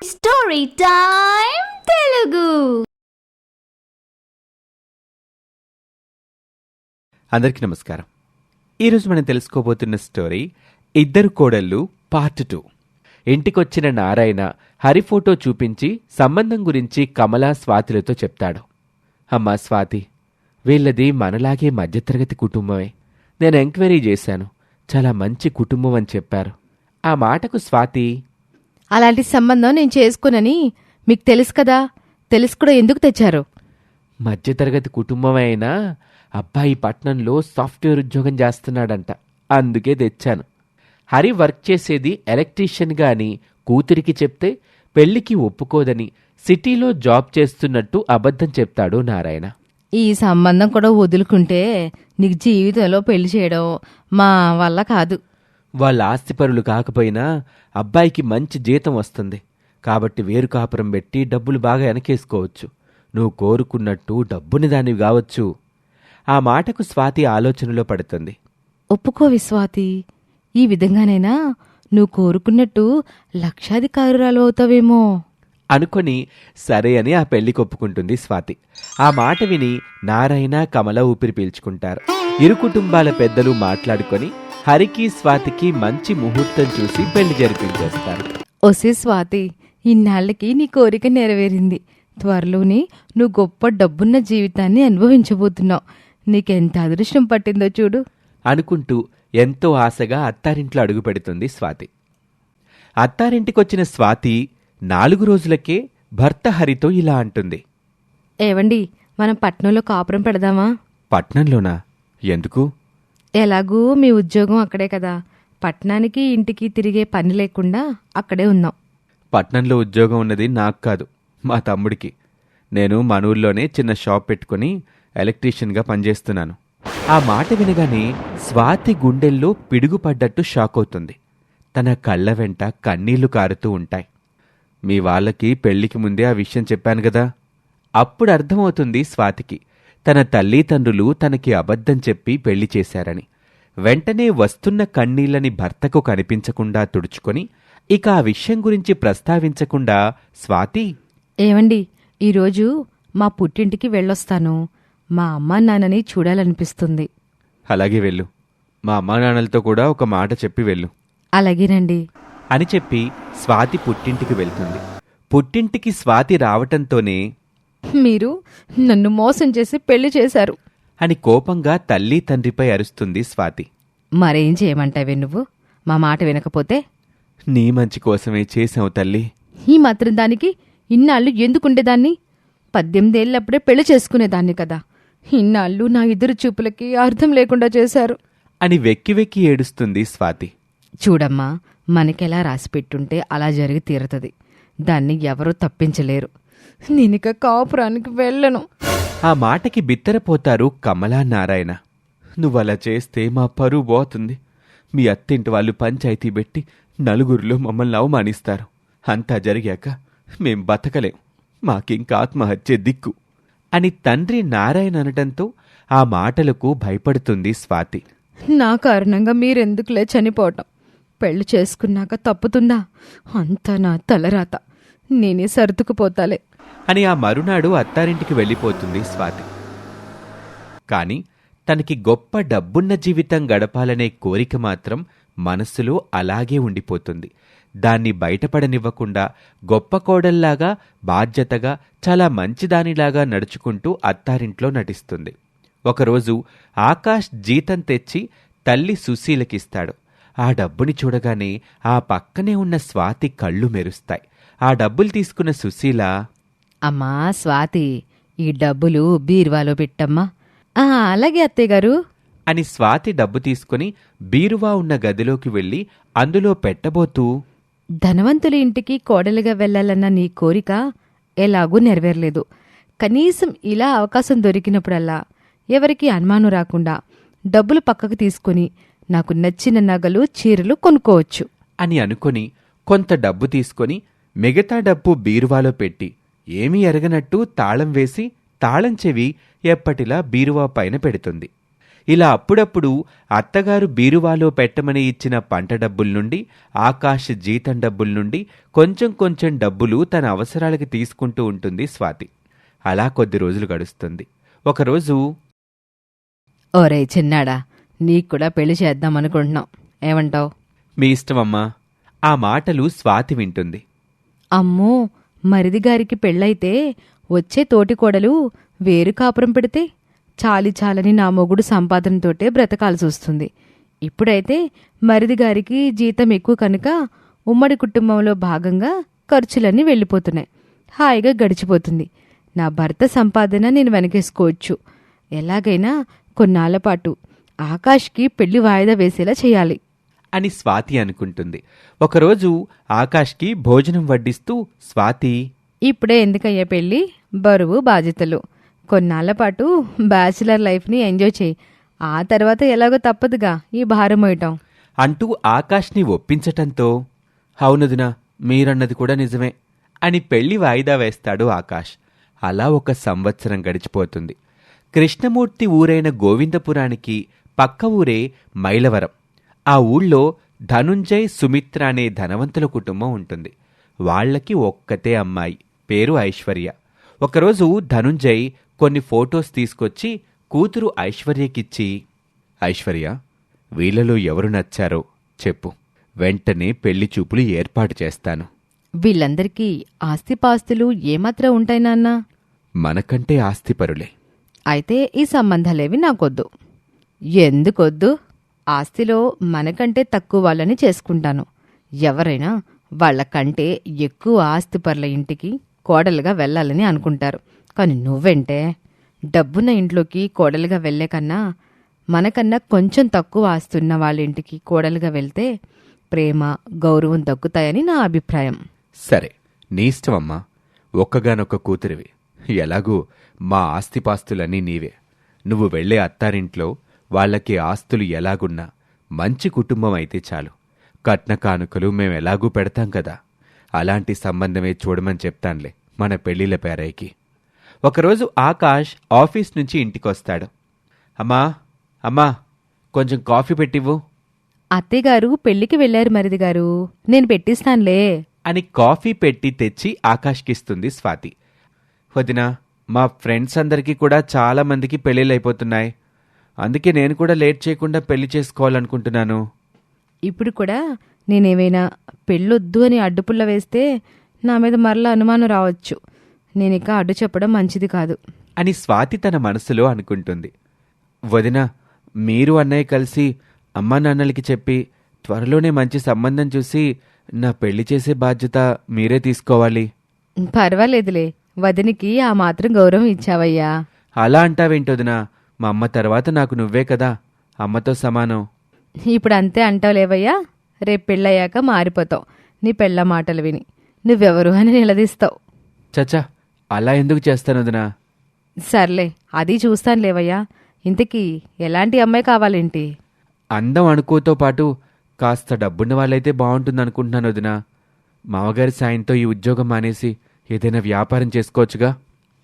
Story time Telugu. అందరికీ నమస్కారం. ఈరోజు మనం తెలుసుకోబోతున్న స్టోరీ ఇద్దరు కోడళ్ళు పార్ట్ 2. ఇంటికొచ్చిన నారాయణ హరి ఫోటో చూపించి సంబంధం గురించి కమలా స్వాతిలతో చెప్తాడు. అమ్మా స్వాతి, వీళ్ళది మనలాగే మధ్యతరగతి కుటుంబమే. నేను ఎంక్వైరీ చేశాను, చాలా మంచి కుటుంబం అని చెప్పారు. ఆ మాటకు స్వాతి, అలాంటి సంబంధం నేను చేసుకోనని మీకు తెలుసు కదా, తెలుసు కూడా ఎందుకు తెచ్చారు? మధ్యతరగతి కుటుంబం అయినా అబ్బాయి పట్నంలో సాఫ్ట్వేర్ ఉద్యోగం చేస్తున్నాడంట, అందుకే తెచ్చాను. హరి వర్క్ చేసేది ఎలక్ట్రీషియన్గా అని కూతురికి చెప్తే పెళ్లికి ఒప్పుకోదని సిటీలో జాబ్ చేస్తున్నట్టు అబద్ధం చెప్తాడు నారాయణ. ఈ సంబంధం కూడా వదులుకుంటే నీకు జీవితంలో పెళ్లి చేయడం మా వల్ల కాదు. వాళ్ళ ఆస్తిపరులు కాకపోయినా అబ్బాయికి మంచి జీతం వస్తుంది కాబట్టి వేరు కాపురం పెట్టి డబ్బులు బాగా వెనకేసుకోవచ్చు. నువ్వు కోరుకున్నట్టు డబ్బుని దానివి కావచ్చు. ఆ మాటకు స్వాతి ఆలోచనలో పడుతుంది. ఒప్పుకోవి స్వాతి, ఈ విధంగానైనా నువ్వు కోరుకున్నట్టు లక్షాధికారురాలు అవుతావేమో అనుకొని సరే అని ఆ పెళ్లికి ఒప్పుకుంటుంది స్వాతి. ఆ మాట విని నారాయణ కమల ఊపిరి పీల్చుకుంటారు. ఇరు కుటుంబాల పెద్దలు మాట్లాడుకొని హరికి స్వాతికి మంచి ముహూర్తం చూసి పెళ్లి జరిపించేస్తారు. ఒసే స్వాతి, ఇన్నాళ్ళకి నీ కోరిక నెరవేరింది. త్వరలోనే నువ్వు గొప్ప డబ్బున్న జీవితాన్ని అనుభవించబోతున్నావు. నీకెంత అదృష్టం పట్టిందో చూడు అనుకుంటూ ఎంతో ఆశగా అత్తారింట్లో అడుగు పెడుతుంది స్వాతి. అత్తారింటికొచ్చిన స్వాతి 4 రోజులకే భర్త హరితో ఇలా అంటుంది. ఏవండి, మనం పట్నంలో కాపురం పెడదామా? పట్నంలోనా? ఎందుకు? ఎలాగూ మీ ఉద్యోగం అక్కడే కదా, పట్నానికి ఇంటికి తిరిగే పని లేకుండా అక్కడే ఉందాం. పట్నంలో ఉద్యోగం ఉన్నది నాకు కాదు, మా తమ్ముడికి. నేను మన ఊర్లోనే చిన్న షాప్ పెట్టుకుని ఎలక్ట్రీషియన్గా పనిచేస్తున్నాను. ఆ మాట వినగానే స్వాతి గుండెల్లో పిడుగుపడ్డట్టు షాక్ అవుతుంది. తన కళ్ళ వెంట కన్నీళ్లు కారుతూ ఉంటాయి. మీ వాళ్ళకి పెళ్లికి ముందే ఆ విషయం చెప్పాను కదా. అప్పుడు అర్థమవుతుంది స్వాతికి తన తల్లిదండ్రులు తనకి అబద్ధం చెప్పి పెళ్లి చేశారని. వెంటనే వస్తున్న కన్నీళ్లని భర్తకు కనిపించకుండా తుడుచుకొని ఇక ఆ విషయం గురించి ప్రస్తావించకుండా స్వాతి, ఏవండి, ఈరోజు మా పుట్టింటికి వెళ్ళొస్తాను. మా అమ్మా నాన్నని చూడాలనిపిస్తుంది. అలాగే వెళ్ళు. మా అమ్మా నాన్నలతో కూడా ఒక మాట చెప్పి వెళ్ళు. అలాగేనండి అని చెప్పి స్వాతి పుట్టింటికి వెళ్తుంది. పుట్టింటికి స్వాతి రావటంతోనే మీరు నన్ను మోసం చేసి పెళ్లి చేశారు అని కోపంగా తల్లి తండ్రిపై అరుస్తుంది స్వాతి. మరేం చేయమంటావే నువ్వు? మా మాట వినకపోతే? నీ మంచి కోసమే చేశావు తల్లి. ఈ మాత్రం దానికి ఇన్నాళ్ళు ఎందుకుండేదాన్ని? 18 ఏళ్ళప్పుడే పెళ్లి చేసుకునేదాన్ని కదా. ఇన్నాళ్ళు నా ఎదురు చూపులకి అర్థం లేకుండా చేశారు అని వెక్కి వెక్కి ఏడుస్తుంది స్వాతి. చూడమ్మా, మనకెలా రాసిపెట్టుంటే అలా జరిగి తీరుతుంది. దాన్ని ఎవరూ తప్పించలేరు. నేనిక కాపురానికి వెళ్ళను. ఆ మాటకి బిత్తరపోతారు కమలా నారాయణ. నువ్వలా చేస్తే మా పరువు పోతుంది. మీ అత్తింటి వాళ్ళు పంచాయతీ పెట్టి నలుగురిలో మమ్మల్ని అవమానిస్తారు. అంతా జరిగాక మేం బతకలేం, మాకింక ఆత్మహత్య దిక్కు అని తండ్రి నారాయణ అనటంతో ఆ మాటలకు భయపడుతుంది స్వాతి. నా కారణంగా మీరెందుకులే చనిపోవటం? పెళ్లి చేసుకున్నాక తప్పుతుందా? అంతా నా తలరాత. నేనే సర్దుకుపోతాలే అని ఆ మరునాడు అత్తారింటికి వెళ్ళిపోతుంది స్వాతి. కాని తనకి గొప్ప డబ్బున్న జీవితం గడపాలనే కోరిక మాత్రం మనస్సులో అలాగే ఉండిపోతుంది. దాన్ని బయటపడనివ్వకుండా గొప్ప కోడల్లాగా, బాధ్యతగా, చాలా మంచిదానిలాగా నడుచుకుంటూ అత్తారింట్లో నటిస్తుంది. ఒకరోజు ఆకాష్ జీతం తెచ్చి తల్లి సుశీలకిస్తాడు. ఆ డబ్బుని చూడగానే ఆ పక్కనే ఉన్న స్వాతి కళ్ళు మెరుస్తాయి. ఆ డబ్బులు తీసుకున్న సుశీల, అమ్మా స్వాతి, ఈ డబ్బులు బీరువాలో పెట్టమ్మా. అలాగే అత్తయ్యగారు అని స్వాతి డబ్బు తీసుకుని బీరువా ఉన్న గదిలోకి వెళ్ళి అందులో పెట్టబోతూ, ధనవంతుల ఇంటికి కోడలిగా వెళ్లాలన్న నీ కోరిక ఎలాగూ నెరవేరలేదు. కనీసం ఇలా అవకాశం దొరికినప్పుడల్లా ఎవరికీ అనుమానం రాకుండా డబ్బులు పక్కకు తీసుకుని నాకు నచ్చిన నగలు, చీరలు కొనుక్కోవచ్చు అని అనుకొని కొంత డబ్బు తీసుకొని మిగతా డబ్బు బీరువాలో పెట్టి ఏమీ ఎరగనట్టు తాళం వేసి తాళం చెవి ఎప్పటిలా బీరువా పైన పెడుతుంది. ఇలా అప్పుడప్పుడు అత్తగారు బీరువాలో పెట్టమని ఇచ్చిన పంట డబ్బుల నుండి, ఆకాష్ జీతం డబ్బుల నుండి కొంచెం కొంచెం డబ్బులు తన అవసరాలకి తీసుకుంటూ ఉంటుంది స్వాతి. అలా కొద్ది రోజులు గడుస్తుంది. ఒకరోజు, ఓరే చిన్నాడా, నీకు కూడా పెళ్లి చేద్దామనుకుంటున్నాం, ఏమంటావ్? మీ ఇష్టమమ్మా. ఆ మాటలు స్వాతి వింటుంది. అమ్మో, మరిదిగారికి పెళ్ళైతే వచ్చే తోటికోడలు వేరు కాపురం పెడితే చాలని నా మొగుడు సంపాదనతోటే బ్రతకాల్సి వస్తుంది. ఇప్పుడైతే మరిదిగారికి జీతం ఎక్కువ కనుక ఉమ్మడి కుటుంబంలో భాగంగా ఖర్చులన్నీ వెళ్ళిపోతున్నాయి. హాయిగా గడిచిపోతుంది. నా భర్త సంపాదన నేను వెనకేసుకోవచ్చు. ఎలాగైనా కొన్నాళ్ల పాటు ఆకాష్కి పెళ్లి వాయిదా వేసేలా చేయాలి అని స్వాతి అనుకుంటుంది. ఒకరోజు ఆకాష్కి భోజనం వడ్డిస్తూ స్వాతి, ఇప్పుడే ఎందుకయ్యా పెళ్ళి, బరువు బాధ్యతలు, కొన్నాళ్ల పాటు బ్యాచిలర్ లైఫ్ని ఎంజాయ్ చేయి, ఆ తర్వాత ఎలాగో తప్పదుగా ఈ భారం మోయటం అంటూ ఆకాష్ని ఒప్పించటంతో, అవునదినా, మీరన్నది కూడా నిజమే అని పెళ్లి వాయిదా వేస్తాడు ఆకాష్. అలా 1 సంవత్సరం గడిచిపోతుంది. కృష్ణమూర్తి ఊరైన గోవిందపురానికి పక్క ఊరే మైలవరం. ఆ ఊళ్ళో ధనుంజయ్, సుమిత్ర అనే ధనవంతుల కుటుంబం ఉంటుంది. వాళ్లకి ఒక్కతే అమ్మాయి, పేరు ఐశ్వర్య. ఒకరోజు ధనుంజయ్ కొన్ని ఫోటోస్ తీసుకొచ్చి కూతురు ఐశ్వర్యకిచ్చి, ఐశ్వర్య, వీళ్ళలో ఎవరు నచ్చారో చెప్పు, వెంటనే పెళ్లి చూపులు ఏర్పాటు చేస్తాను. వీళ్ళందరికీ ఆస్తిపాస్తులు ఏమాత్రం ఉంటాయి నాన్నా? మనకంటే ఆస్తిపరులే. అయితే ఈ సంబంధాలేవి నాకొద్దు. ఎందుకొద్దు? ఆస్తిలో మనకంటే తక్కువ వాళ్ళని చేసుకుంటాను. ఎవరైనా వాళ్లకంటే ఎక్కువ ఆస్తిపరుల ఇంటికి కోడలుగా వెళ్ళాలని అనుకుంటారు. కాని నువ్వెంటే డబ్బున్న ఇంట్లోకి కోడలుగా వెళ్లే కన్నా మనకన్నా కొంచెం తక్కువ ఆస్తున్న వాళ్ళ ఇంటికి కోడలుగా వెళ్తే ప్రేమ, గౌరవం దక్కుతాయని నా అభిప్రాయం. సరే, నీ ఇష్టమమ్మా. ఒక్కగానొక్క కూతురివి. ఎలాగూ మా ఆస్తిపాస్తులన్నీ నీవే. నువ్వు వెళ్లే అత్తారింట్లో వాళ్లకి ఆస్తులు ఎలాగున్నా మంచి కుటుంబం అయితే చాలు. కట్న కానుకలు మేమెలాగూ పెడతాం కదా, అలాంటి సంబంధమే చూడమని చెప్తాన్లే మన పెళ్లిళ్ళ పేరాయికి. ఒకరోజు ఆకాష్ ఆఫీస్ నుంచి ఇంటికొస్తాడు. అమ్మా అమ్మా, కొంచెం కాఫీ పెట్టివ్వు అత్తయ్యగారు పెళ్లికి వెళ్లారు మరిదిగారు, నేను పెట్టిస్తానులే అని కాఫీ పెట్టి తెచ్చి ఆకాష్కిస్తుంది స్వాతి. వదినా, మా ఫ్రెండ్స్ అందరికీ కూడా చాలా మందికి పెళ్ళిళ్ళైపోతున్నాయి. అందుకే నేను కూడా లేట్ చేయకుండా పెళ్లి చేసుకోవాలనుకుంటున్నాను. ఇప్పుడు కూడా నేనేమైనా పెళ్ళొద్దు అని అడ్డుపుల్ల వేస్తే నా మీద మరలా అనుమానం రావచ్చు. నేనిక అడ్డు చెప్పడం మంచిది కాదు అని స్వాతి తన మనసులో అనుకుంటుంది. వదినా, మీరు అన్నయ్య కలిసి అమ్మా నాన్నలకి చెప్పి త్వరలోనే మంచి సంబంధం చూసి నా పెళ్లి చేసే బాధ్యత మీరే తీసుకోవాలి. పర్వాలేదులే, వదినికి ఆ మాత్రం గౌరవం ఇచ్చావయ్యా. అలా అంటావేంటొదినా? మా అమ్మ తర్వాత నాకు నువ్వే కదా, అమ్మతో సమానం. ఇప్పుడు అంతే అంటావులేవయ్యా, రేపు పెళ్ళయ్యాక మారిపోతావు. నీ పెళ్ళ మాటలు విని నువ్వెవరు అని నిలదీస్తావు. చచ్చా, అలా ఎందుకు చేస్తానొదినా? సర్లే, అది చూస్తానులేవయ్యా. ఇంతకీ ఎలాంటి అమ్మాయి కావాలేంటి? అందం అణుకోతో పాటు కాస్త డబ్బున్న వాళ్ళైతే బాగుంటుందనుకుంటున్నాను వదినా. మామగారి సాయంతో ఈ ఉద్యోగం మానేసి ఏదైనా వ్యాపారం చేసుకోవచ్చుగా.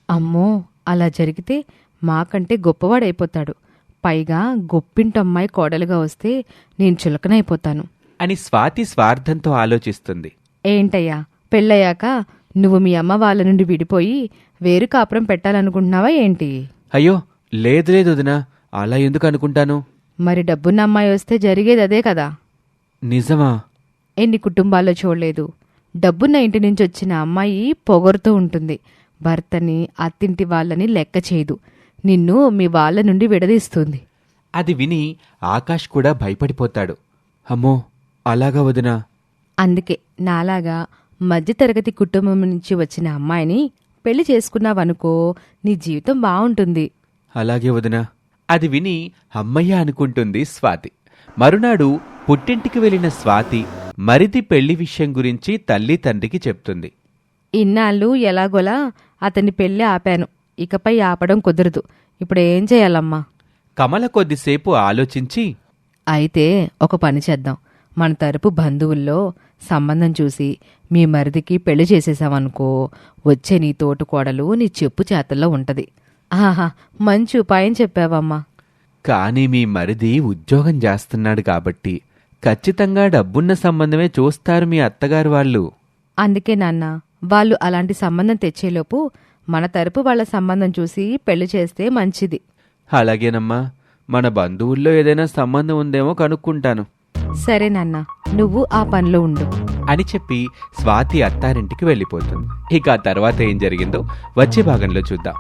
అమ్మో, అలా జరిగితే మాకంటే గొప్పవాడైపోతాడు. పైగా గొప్పింటమ్మాయి కోడలుగా వస్తే నేను చులకనైపోతాను అని స్వాతి స్వార్థంతో ఆలోచిస్తుంది. ఏంటయ్యా, పెళ్ళయ్యాక నువ్వు మీ అమ్మ వాళ్ళ నుండి విడిపోయి వేరు కాపురం పెట్టాలనుకుంటున్నావా ఏంటి? అయ్యో, లేదు లేదు వదినా, అలా ఎందుకు అనుకుంటాను? మరి డబ్బున్న అమ్మాయి వస్తే జరిగేది అదే కదా. నిజమా? ఎన్ని కుటుంబాల్లో చూడలేదు, డబ్బున్న ఇంటి నుంచి వచ్చిన అమ్మాయి పొగరుతూ ఉంటుంది. భర్తని, అత్తింటి వాళ్ళని లెక్క చేయదు. నిన్ను మీ వాళ్ళ నుండి విడదీస్తుంది. అది విని ఆకాష్ కూడా భయపడిపోతాడు. అమ్మో, అలాగా వదినా? అందుకే నాలాగా మధ్యతరగతి కుటుంబం నుంచి వచ్చిన అమ్మాయిని పెళ్లి చేసుకున్నావనుకో, నీ జీవితం బావుంటుంది. అలాగే వదినా. అది విని అమ్మయ్య అనుకుంటుంది స్వాతి. మరునాడు పుట్టింటికి వెళ్లిన స్వాతి మరిది పెళ్లి విషయం గురించి తల్లి తండ్రికి చెప్తుంది. ఇన్నాళ్ళు ఎలాగోలా అతని పెళ్లి ఆపాను, ఇకపై ఆపడం కుదరదు. ఇప్పుడేం చేయాలమ్మా? కమల కొద్దిసేపు ఆలోచించి, అయితే ఒక పని చేద్దాం. మన తరపు బంధువుల్లో సంబంధం చూసి మీ మరిదికి పెళ్లి చేసేసావనుకో, వచ్చే నీ తోటి కోడలు నీ చెప్పు చేతల్లో ఉంటది. ఆహా, మంచి ఉపాయం చెప్పావమ్మా. కానీ మీ మరిది ఉద్యోగం చేస్తున్నాడు కాబట్టి ఖచ్చితంగా డబ్బున్న సంబంధమే చూస్తారు మీ అత్తగారు వాళ్ళు. అందుకే నాన్న, వాళ్ళు అలాంటి సంబంధం తెచ్చేలోపు మన తరపు వాళ్ళ సంబంధం చూసి పెళ్లి చేస్తే మంచిది. అలాగేనమ్మా, మన బంధువుల్లో ఏదైనా సంబంధం ఉందేమో కనుక్కుంటాను సరే నాన్న, నువ్వు ఆ పనిలో ఉండు అని చెప్పి స్వాతి అత్తారింటికి వెళ్ళిపోతుంది. ఇక ఆ తర్వాత ఏం జరిగిందో వచ్చే భాగంలో చూద్దాం.